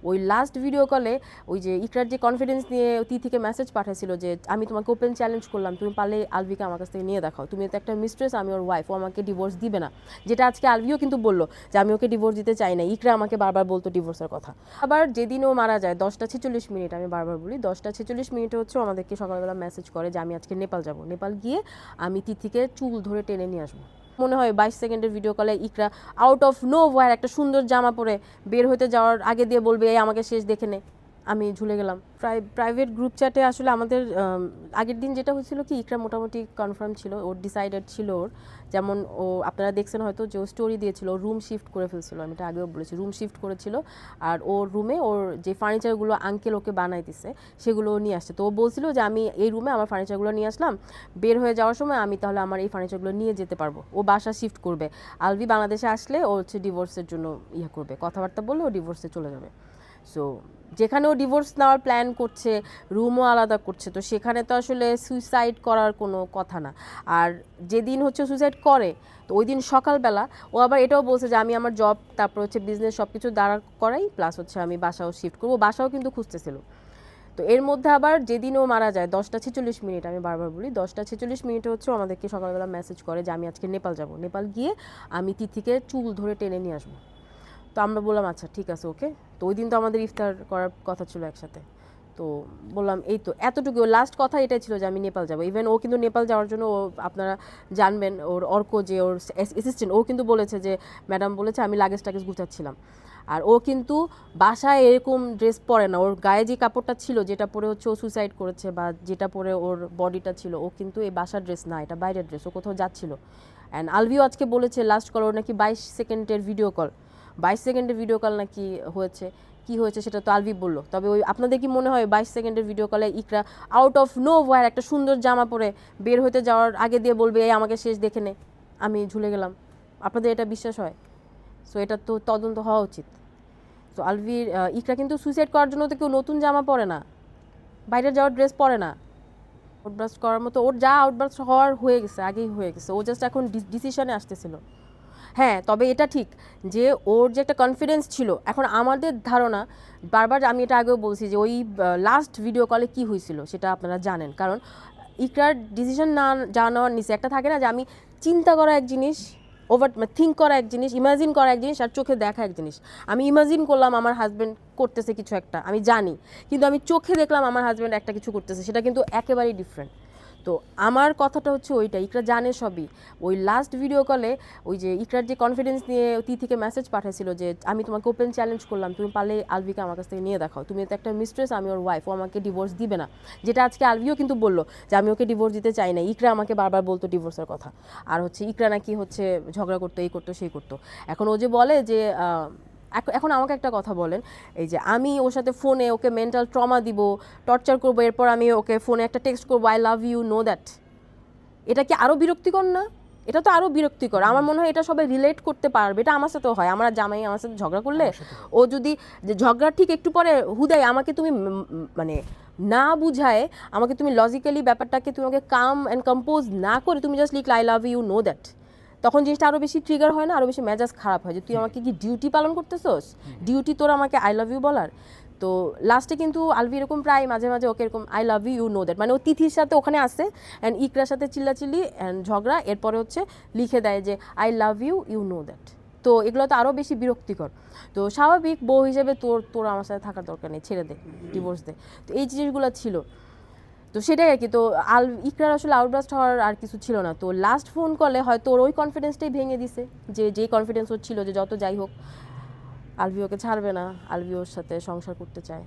ওই last video কলে ওই যে ইকরার যে কনফিডেন্স নিয়ে তিথিকে মেসেজ পাঠাইছিল যে আমি তোমাকে ওপেন চ্যালেঞ্জ করলাম, তুমি পারলে আলভিকে আমার কাছ থেকে নিয়ে দেখাও, তুমি তো একটা মিস্ট্রেস, আমি ওর ওয়াইফ, ও আমাকে ডিভোর্স দিবে না। যেটা আজকে আলভিও কিন্তু বললো যে আমি ওকে ডিভোর্স দিতে চাই না, ইকরা আমাকে বারবার বলতো ডিভোর্সের কথা। আবার যেদিন ও মারা যায় 10:46, আমি বারবার বলি 10:46 হচ্ছে আমাদেরকে সকালবেলা মেসেজ করে যে আমি আজকে নেপাল যাব, নেপাল গিয়ে আমি তিথিকে চুল ধরে টেনে নিয়ে আসবো। মনে হয় 22 সেকেন্ডের ভিডিও কলে ইকরা আউট অফ নো ওয়্যার একটা সুন্দর জামা পরে বের হতে যাওয়ার আগে দিয়ে বলবে এই আমাকে শেষ দেখে নে, আমি ঝুলে গেলাম। প্রাইভেট গ্রুপ চ্যাটে আসলে আমাদের আগের দিন যেটা হয়েছিল কি, ইকরা মোটামুটি কনফার্ম ছিল, ওর ডিসাইডেড ছিল ওর, যেমন ও আপনারা দেখছেন হয়তো যে ও স্টোরি দিয়েছিল রুম শিফট করে ফেলছিল, আমি এটা আগেও বলেছি রুম শিফট করেছিল, আর ওর রুমে ওর যে ফার্নিচারগুলো আঙ্কেল ওকে বানাই দিছে সেগুলো ও নিয়ে আসছে। তো ও বলছিল যে আমি এই রুমে আমার ফার্নিচারগুলো নিয়ে আসলাম, বের হয়ে যাওয়ার সময় আমি তাহলে আমার এই ফার্নিচারগুলো নিয়ে যেতে পারবো, ও বাসা শিফট করবে, আলভি বাংলাদেশে আসলে ও হচ্ছে ডিভোর্সের জন্য করবে, কথাবার্তা বললে ও ডিভোর্সে চলে যাবে। সো যেখানে ও ডিভোর্স নেওয়ার প্ল্যান করছে, রুমও আলাদা করছে, তো সেখানে তো আসলে সুইসাইড করার কোনো কথা না। আর যেদিন হচ্ছে সুইসাইড করে তো ওই দিন সকালবেলা ও আবার এটাও বলছে যে আমি আমার জব তারপর হচ্ছে বিজনেস সব কিছু দাঁড়া করাই, প্লাস হচ্ছে আমি বাসাও শিফট করবো, বাসাও কিন্তু খুঁজতেছিল। তো এর মধ্যে আবার যেদিন ও মারা যায় 10:46, আমি বারবার বলি 10:46 হচ্ছে আমাদেরকে সকালবেলা মেসেজ করে যে আমি আজকে নেপাল যাব, নেপাল গিয়ে আমি তিথিকে চুল ধরে টেনে নিয়ে আসবো। তো আমরা বললাম আচ্ছা ঠিক আছে ওকে। তো ওই দিন তো আমাদের ইফতার করার কথা ছিল একসাথে, তো বললাম এই তো এতটুকু, লাস্ট কথা এটাই ছিল যে আমি নেপাল যাবো। ইভেন ও কিন্তু নেপাল যাওয়ার জন্য ও আপনারা জানবেন ওর অর্ক যে ওর অ্যাসিস্ট্যান্ট, ও কিন্তু বলেছে যে ম্যাডাম বলেছে আমি লাগেজ টাগেজ গুছাচ্ছিলাম। আর ও কিন্তু বাসায় এরকম ড্রেস পরে না, ওর গায়ে যে কাপড়টা ছিল যেটা পরে হচ্ছে ও সুইসাইড করেছে বা যেটা পরে ওর বডিটা ছিল, ও কিন্তু এই বাসার ড্রেস না, এটা বাইরের ড্রেস, ও কোথাও যাচ্ছিল। অ্যান্ড আলভিও আজকে বলেছে লাস্ট কল ওর নাকি 22 সেকেন্ডের ভিডিও কল, 22 সেকেন্ডের ভিডিও কল নাকি হয়েছে, কি হয়েছে সেটা তো আলভি বললো। তবে ওই আপনাদের কি মনে হয় 22 সেকেন্ডের ভিডিও কলে ইকরা আউট অফ নো ওয়্যার একটা সুন্দর জামা পরে বের হতে যাওয়ার আগে দিয়ে বলবে এই আমাকে শেষ দেখে নে, আমি ঝুলে গেলাম? আপনাদের এটা বিশ্বাস হয়? সো এটা তো তদন্ত হওয়া উচিত। তো আলভির ইকরা কিন্তু সুইসাইড করার জন্য তো কেউ নতুন জামা পরে না, বাইরে যাওয়ার ড্রেস পরে না, আউটবাস্ট করার মতো ওর যা আউটবাস্ট হওয়ার হয়ে গেছে, আগেই হয়ে গেছে, ও জাস্ট এখন ডিসিশনে আসতেছিল। হ্যাঁ তবে এটা ঠিক যে ওর যে একটা কনফিডেন্স ছিল, এখন আমাদের ধারণা বারবার আমি এটা আগেও বলছি যে ওই লাস্ট ভিডিও কলে কি হয়েছিল সেটা আপনারা জানেন, কারণ ইকরার ডিসিশন না জানানোর নিচে একটা থাকে না যে আমি চিন্তা করা এক জিনিস, ওভার থিঙ্ক করা এক জিনিস, ইমাজিন করা এক জিনিস, আর চোখে দেখা এক জিনিস। আমি ইমাজিন করলাম আমার হাজব্যান্ড করতেছে কিছু একটা, আমি জানি, কিন্তু আমি চোখে দেখলাম আমার হাজব্যান্ড একটা কিছু করতেছে, সেটা কিন্তু একেবারেই ডিফারেন্ট। তো আমার কথাটা হচ্ছে ওইটা, ইকরা জানে সবই। ওই লাস্ট ভিডিও কলে ওই যে ইকরার যে কনফিডেন্স নিয়ে তিথিকে মেসেজ পাঠাইছিল যে আমি তোমাকে ওপেন চ্যালেঞ্জ করলাম, তুমি পারলে আলভিকে আমার কাছ থেকে নিয়ে দেখাও, তুমি তো একটা মিস্ট্রেস, আমি ওর ওয়াইফ, ও আমাকে ডিভোর্স দিবে না। যেটা আজকে আলভিও কিন্তু বললো যে আমি ওকে ডিভোর্স দিতে চাই না, ইকরা আমাকে বারবার বলতো ডিভোর্সের কথা। আর হচ্ছে ইকরা নাকি হচ্ছে ঝগড়া করতো, এই করতো সেই করতো। এখন ও যে বলে যে এখন আমাকে একটা কথা বলেন, এই যে আমি ওর সাথে ফোনে ওকে মেন্টাল ট্রমা দিব, টর্চার করবো, এরপর আমি ওকে ফোনে একটা টেক্সট করবো I love you know that, এটা কি আরও বিরক্তিকর না? এটা তো আরও বিরক্তিকর। আমার মনে হয় এটা সবাই রিলেট করতে পারবে, এটা আমার সাথেও হয়, আমার জামাই আমার সাথে ঝগড়া করলে ও যদি যে ঝগড়ার ঠিক একটু পরে হুদাই আমাকে তুমি মানে না বুঝায়, আমাকে তুমি লজিক্যালি ব্যাপারটাকে তুমি আমাকে কাম অ্যান্ড কম্পোজ না করে তুমি জাস্ট লিখলে I love you know that, তখন জিনিসটা আরও বেশি ট্রিগার হয় না, আরও বেশি মেজাজ খারাপ হয় যে তুই আমাকে কি ডিউটি পালন করতেছোস, ডিউটি তোর আমাকে আই লাভ ইউ বলার। তো লাস্টে কিন্তু আলভি এরকম প্রায় মাঝে মাঝে ওকে এরকম I love you know that, মানে ও তিথির সাথে ওখানে আসে অ্যান্ড ইকরার সাথে চিল্লাচিল্লি অ্যান্ড ঝগড়া, এরপরে হচ্ছে লিখে দেয় যে I love you you know that. তো এগুলো তো আরও বেশি বিরক্তিকর। তো স্বাভাবিক বউ হিসেবে তোর আমার সাথে থাকার দরকার নেই, ছেড়ে দে, ডিভোর্স দে। তো এই জিনিসগুলো ছিল, তো সেটাই আর কি। তো ইকরার আসলে আউটবাস্ট হওয়ার আর কিছু ছিল না। তো লাস্ট ফোন কলে হয়তো ওর ওই কনফিডেন্সটাই ভেঙে দিছে, যেই কনফিডেন্স ওর ছিল যে যত যাই হোক আলভি ওকে ছাড়বে না, আলভি ওর সাথে সংসার করতে চায়।